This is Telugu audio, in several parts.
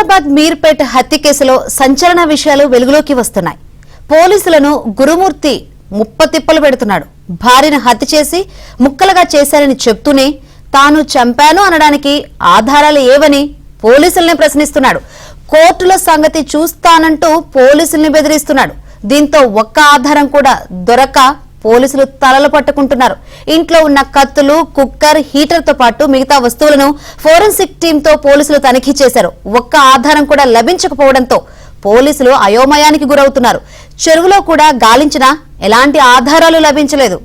హైదరాబాద్ మీర్పేట్ హత్య కేసులో సంచలన విషయాలు వెలుగులోకి వస్తున్నాయి. పోలీసులను గురుమూర్తి ముప్పతిప్పలు పెడుతున్నాడు. భార్యను హత్య చేసి ముక్కలుగా చేశారని చెప్తూనే తాను చంపాను అనడానికి ఆధారాలు ఏవని పోలీసుల్ని ప్రశ్నిస్తున్నాడు. కోర్టులో సంగతి చూస్తానంటూ పోలీసుల్ని బెదిరిస్తున్నాడు. దీంతో ఒక్క ఆధారం కూడా దొరక్క పోలీసులు తలలు పట్టుకుంటున్నారు. ఇంట్లో ఉన్న కత్తులు, కుక్కర్, హీటర్ తో పాటు మిగతా వస్తువులను ఫోరెన్సిక్ టీంతో పోలీసులు తనిఖీ చేశారు. ఒక్క ఆధారం కూడా లభించకపోవడంతో పోలీసులు అయోమయానికి గురవుతున్నారు. చెరువులో కూడా గాలించినా ఎలాంటి ఆధారాలు లభించలేదు.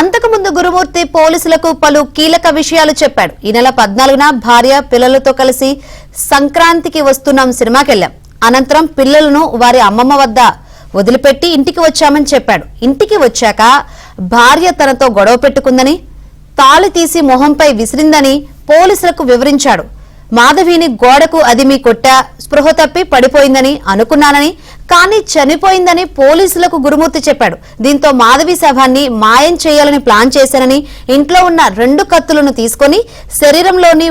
అంతకుముందు గురుమూర్తి పోలీసులకు పలు కీలక విషయాలు చెప్పాడు. ఈ నెల 14న భార్య పిల్లలతో కలిసి సంక్రాంతికి వస్తున్నాం సినిమాకెళ్లాం. అనంతరం పిల్లలను వారి అమ్మమ్మ వద్ద వదిలిపెట్టి ఇంటికి వచ్చామని చెప్పాడు. ఇంటికి వచ్చాక భార్య తనతో గొడవ పెట్టుకుందని, తాళి తీసి మొహంపై విసిరిందని పోలీసులకు వివరించాడు. మాధవిని గోడకు అదిమి కొట్టా, స్పృహ తప్పి పడిపోయిందని అనుకున్నానని, కానీ చనిపోయిందని పోలీసులకు గురుమూర్తి చెప్పాడు. దీంతో మాధవి శవాన్ని మాయం చేయాలని ప్లాన్ చేశానని, ఇంట్లో ఉన్న 2 కత్తులను తీసుకుని శరీరంలోని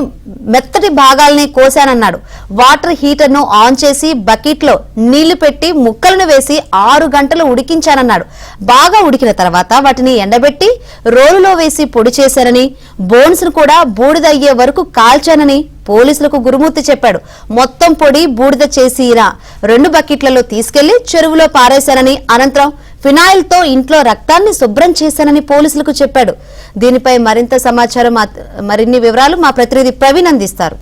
మెత్తటి భాగాల్ని కోశానన్నాడు. వాటర్ హీటర్ ను ఆన్ చేసి బకెట్లో నీళ్లు పెట్టి ముక్కలను వేసి 6 గంటలు ఉడికించానన్నాడు. బాగా ఉడికిన తర్వాత వాటిని ఎండబెట్టి రోలులో వేసి పొడి చేశానని, బోన్స్ ను కూడా బూడిదయ్యే వరకు కాల్చానని పోలీసులకు గురుమూర్తి చెప్పాడు. మొత్తం పొడి బూడిద చేసిన 2 బకెట్లలో తీసుకెళ్లి చెరువులో పారేశానని, అనంతరం ఫినాయిల్ తో ఇంట్లో రక్తాన్ని శుభ్రం చేశానని పోలీసులకు చెప్పాడు. దీనిపై మరింత సమాచారం, మరిన్ని వివరాలు మా ప్రతినిధి ప్రవీణ్ అందిస్తారు.